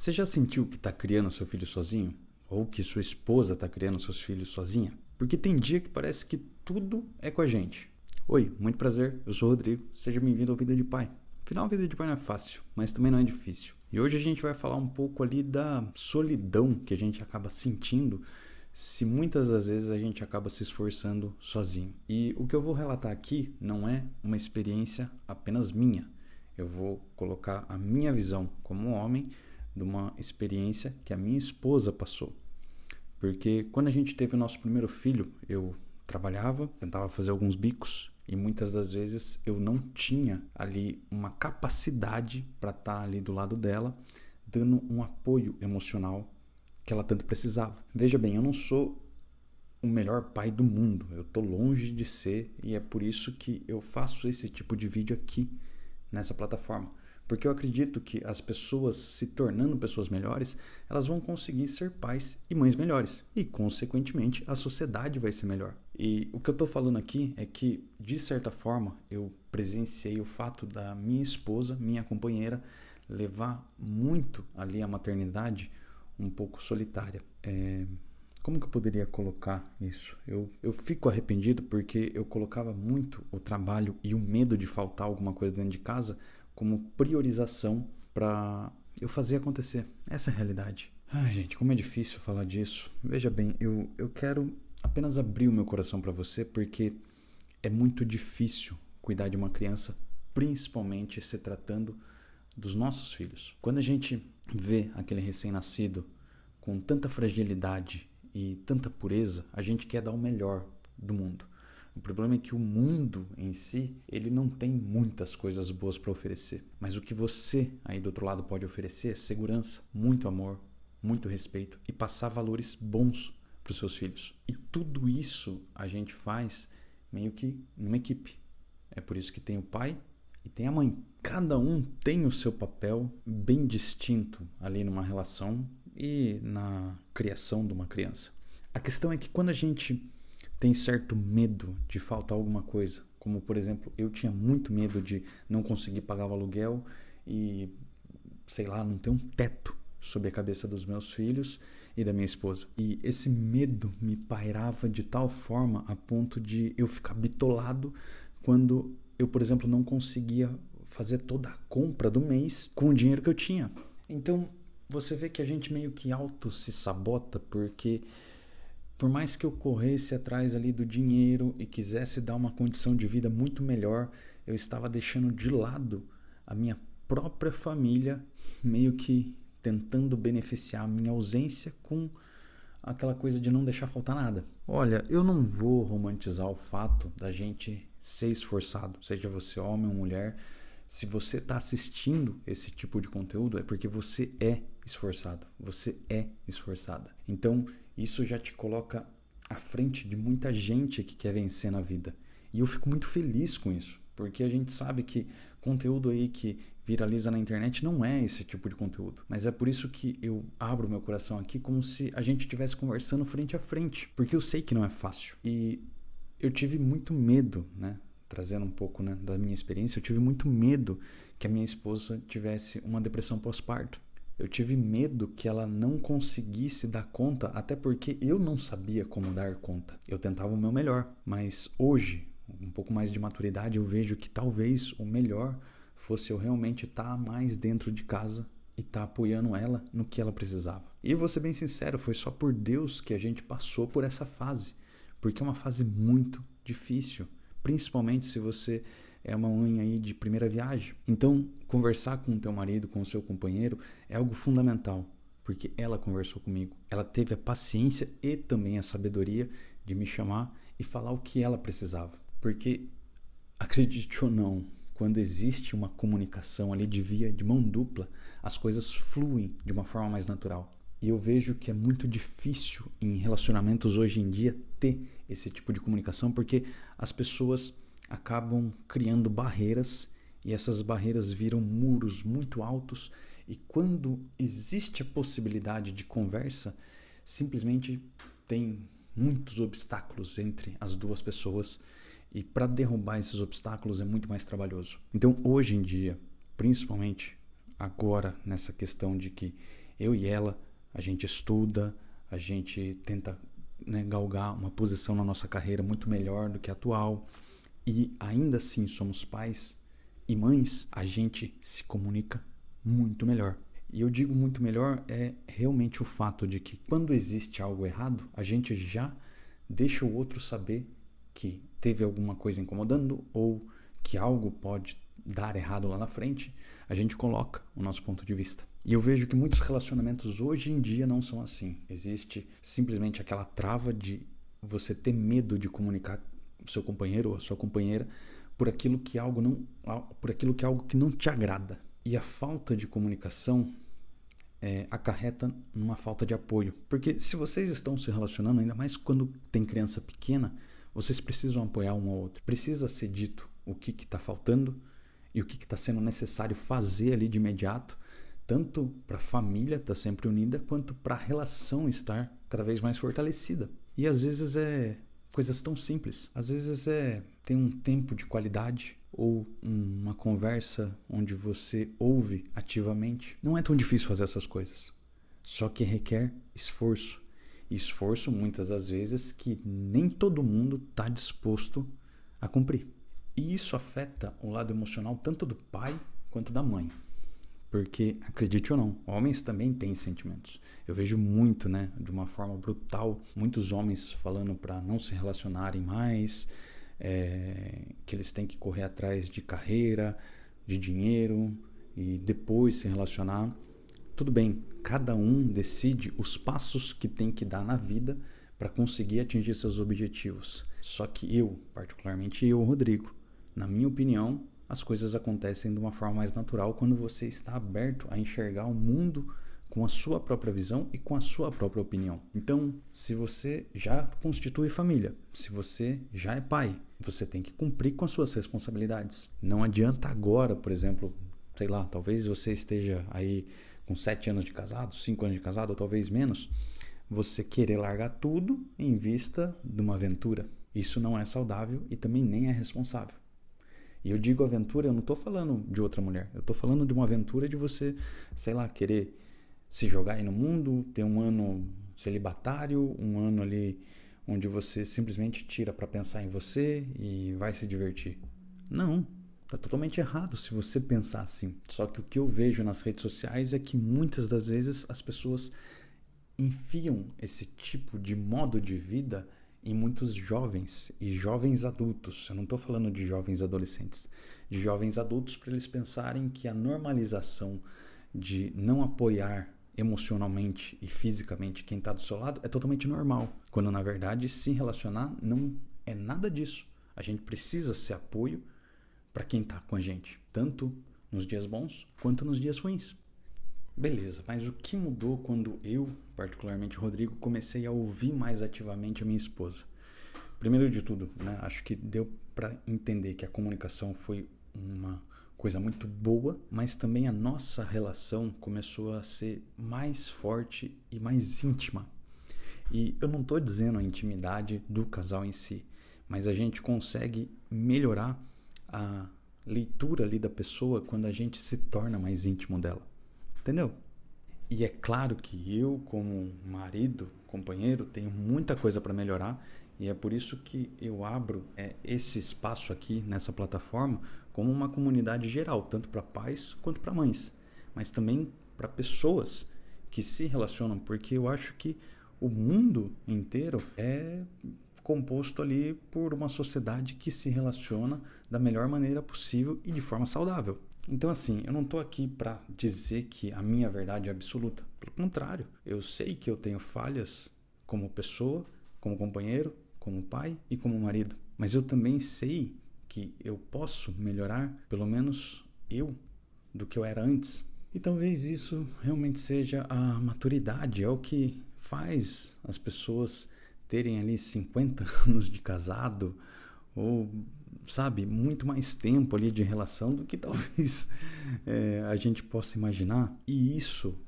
Você já sentiu que está criando seu filho sozinho? Ou que sua esposa está criando seus filhos sozinha? Porque tem dia que parece que tudo é com a gente. Oi, muito prazer, eu sou o Rodrigo, seja bem-vindo ao Vida de Pai. Afinal, a vida de pai não é fácil, mas também não é difícil. E hoje a gente vai falar um pouco ali da solidão que a gente acaba sentindo se muitas das vezes a gente acaba se esforçando sozinho. E o que eu vou relatar aqui não é uma experiência apenas minha. Eu vou colocar a minha visão como homem de uma experiência que a minha esposa passou. Porque quando a gente teve o nosso primeiro filho, eu trabalhava, tentava fazer alguns bicos e muitas das vezes eu não tinha ali uma capacidade para estar ali do lado dela, dando um apoio emocional que ela tanto precisava. Veja bem, eu não sou o melhor pai do mundo, eu estou longe de ser e é por isso que eu faço esse tipo de vídeo aqui nessa plataforma. Porque eu acredito que as pessoas se tornando pessoas melhores, elas vão conseguir ser pais e mães melhores. E, consequentemente, a sociedade vai ser melhor. E o que eu estou falando aqui é que, de certa forma, eu presenciei o fato da minha esposa, minha companheira, levar muito ali a maternidade um pouco solitária. Como que eu poderia colocar isso? Eu fico arrependido porque eu colocava muito o trabalho e o medo de faltar alguma coisa dentro de casa como priorização para eu fazer acontecer. Essa é a realidade. Ai, gente, como é difícil falar disso. Veja bem, eu quero apenas abrir o meu coração para você porque é muito difícil cuidar de uma criança, principalmente se tratando dos nossos filhos. Quando a gente vê aquele recém-nascido com tanta fragilidade e tanta pureza, a gente quer dar o melhor do mundo. O problema é que o mundo em si, ele não tem muitas coisas boas para oferecer. Mas o que você aí do outro lado pode oferecer é segurança, muito amor, muito respeito e passar valores bons para os seus filhos. E tudo isso a gente faz meio que numa equipe. É por isso que tem o pai e tem a mãe. Cada um tem o seu papel bem distinto ali numa relação e na criação de uma criança. A questão é que quando a gente tem certo medo de faltar alguma coisa, como por exemplo, eu tinha muito medo de não conseguir pagar o aluguel e, sei lá, não ter um teto sobre a cabeça dos meus filhos e da minha esposa. E esse medo me pairava de tal forma a ponto de eu ficar bitolado quando eu, por exemplo, não conseguia fazer toda a compra do mês com o dinheiro que eu tinha. Então, você vê que a gente meio que auto se sabota porque por mais que eu corresse atrás ali do dinheiro e quisesse dar uma condição de vida muito melhor, eu estava deixando de lado a minha própria família, meio que tentando beneficiar a minha ausência com aquela coisa de não deixar faltar nada. Olha, eu não vou romantizar o fato da gente ser esforçado, seja você homem ou mulher. Se você está assistindo esse tipo de conteúdo, é porque você é esforçado, você é esforçada. Então, isso já te coloca à frente de muita gente que quer vencer na vida. E eu fico muito feliz com isso, porque a gente sabe que conteúdo aí que viraliza na internet não é esse tipo de conteúdo. Mas é por isso que eu abro meu coração aqui como se a gente estivesse conversando frente a frente, porque eu sei que não é fácil. E eu tive muito medo, né? Trazendo um pouco, né, da minha experiência, eu tive muito medo que a minha esposa tivesse uma depressão pós-parto. Eu tive medo que ela não conseguisse dar conta, até porque eu não sabia como dar conta. Eu tentava o meu melhor, mas hoje, um pouco mais de maturidade, eu vejo que talvez o melhor fosse eu realmente estar mais dentro de casa e estar apoiando ela no que ela precisava. E vou ser bem sincero, foi só por Deus que a gente passou por essa fase, porque é uma fase muito difícil. Principalmente se você é uma mãe aí de primeira viagem. Então, conversar com o teu marido, com o seu companheiro, é algo fundamental, porque ela conversou comigo. Ela teve a paciência e também a sabedoria de me chamar e falar o que ela precisava. Porque, acredite ou não, quando existe uma comunicação ali de via de mão dupla, as coisas fluem de uma forma mais natural. E eu vejo que é muito difícil em relacionamentos hoje em dia ter esse tipo de comunicação porque as pessoas acabam criando barreiras e essas barreiras viram muros muito altos e quando existe a possibilidade de conversa, simplesmente tem muitos obstáculos entre as duas pessoas e para derrubar esses obstáculos é muito mais trabalhoso. Então hoje em dia, principalmente agora nessa questão de que Eu e ela, a gente estuda, a gente tenta, né, galgar uma posição na nossa carreira muito melhor do que a atual, e ainda assim somos pais e mães, a gente se comunica muito melhor. E eu digo muito melhor é realmente o fato de que quando existe algo errado, a gente já deixa o outro saber que teve alguma coisa incomodando ou que algo pode dar errado lá na frente, a gente coloca o nosso ponto de vista. E eu vejo que muitos relacionamentos hoje em dia não são assim. Existe simplesmente aquela trava de você ter medo de comunicar com o seu companheiro ou a sua companheira por aquilo que algo que não te agrada. E a falta de comunicação acarreta numa falta de apoio. Porque se vocês estão se relacionando, ainda mais quando tem criança pequena, vocês precisam apoiar um ao outro. Precisa ser dito o que está faltando e o que está sendo necessário fazer ali de imediato, tanto para a família estar sempre unida, quanto para a relação estar cada vez mais fortalecida. E às vezes é coisas tão simples. Às vezes tem um tempo de qualidade ou uma conversa onde você ouve ativamente. Não é tão difícil fazer essas coisas. Só que requer esforço. E esforço, muitas das vezes, que nem todo mundo está disposto a cumprir. E isso afeta o lado emocional tanto do pai quanto da mãe. Porque, acredite ou não, homens também têm sentimentos. Eu vejo muito, né, de uma forma brutal, muitos homens falando para não se relacionarem mais, que eles têm que correr atrás de carreira, de dinheiro e depois se relacionar. Tudo bem, cada um decide os passos que tem que dar na vida para conseguir atingir seus objetivos. Só que particularmente eu, Rodrigo, na minha opinião, as coisas acontecem de uma forma mais natural quando você está aberto a enxergar o mundo com a sua própria visão e com a sua própria opinião. Então, se você já constitui família, se você já é pai, você tem que cumprir com as suas responsabilidades. Não adianta agora, por exemplo, sei lá, talvez você esteja aí com 7 anos de casado, 5 anos de casado, ou talvez menos, você querer largar tudo em vista de uma aventura. Isso não é saudável e também nem é responsável. E eu digo aventura, eu não estou falando de outra mulher. Eu estou falando de uma aventura de você, sei lá, querer se jogar aí no mundo, ter um ano celibatário, um ano ali onde você simplesmente tira para pensar em você e vai se divertir. Não, tá totalmente errado se você pensar assim. Só que o que eu vejo nas redes sociais é que muitas das vezes as pessoas enfiam esse tipo de modo de vida em muitos jovens e jovens adultos. Eu não estou falando de jovens adolescentes, de jovens adultos, para eles pensarem que a normalização de não apoiar emocionalmente e fisicamente quem está do seu lado é totalmente normal, quando na verdade se relacionar não é nada disso. A gente precisa ser apoio para quem está com a gente, tanto nos dias bons quanto nos dias ruins. Beleza, mas o que mudou quando eu, particularmente Rodrigo, comecei a ouvir mais ativamente a minha esposa? Primeiro de tudo, né, acho que deu para entender que a comunicação foi uma coisa muito boa, mas também a nossa relação começou a ser mais forte e mais íntima. E eu não estou dizendo a intimidade do casal em si, mas a gente consegue melhorar a leitura ali da pessoa quando a gente se torna mais íntimo dela. Entendeu? E é claro que eu, como marido, companheiro, tenho muita coisa para melhorar e é por isso que eu abro esse espaço aqui nessa plataforma como uma comunidade geral, tanto para pais quanto para mães, mas também para pessoas que se relacionam, porque eu acho que o mundo inteiro é composto ali por uma sociedade que se relaciona da melhor maneira possível e de forma saudável. Então, assim, eu não estou aqui para dizer que a minha verdade é absoluta. Pelo contrário, eu sei que eu tenho falhas como pessoa, como companheiro, como pai e como marido. Mas eu também sei que eu posso melhorar, pelo menos eu, do que eu era antes. E talvez isso realmente seja a maturidade, é o que faz as pessoas terem ali 50 anos de casado ou, sabe, muito mais tempo ali de relação do que talvez a gente possa imaginar. E isso,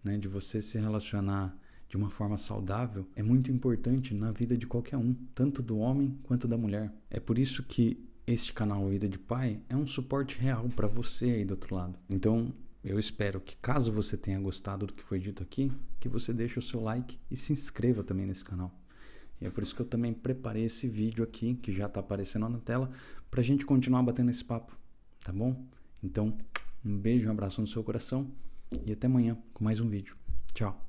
né, de você se relacionar de uma forma saudável é muito importante na vida de qualquer um, tanto do homem quanto da mulher. É por isso que este canal Vida de Pai é um suporte real para você aí do outro lado. Então, eu espero que, caso você tenha gostado do que foi dito aqui, que você deixe o seu like e se inscreva também nesse canal. E é por isso que eu também preparei esse vídeo aqui, que já está aparecendo na tela, para a gente continuar batendo esse papo, tá bom? Então, um beijo, um abraço no seu coração e até amanhã com mais um vídeo. Tchau!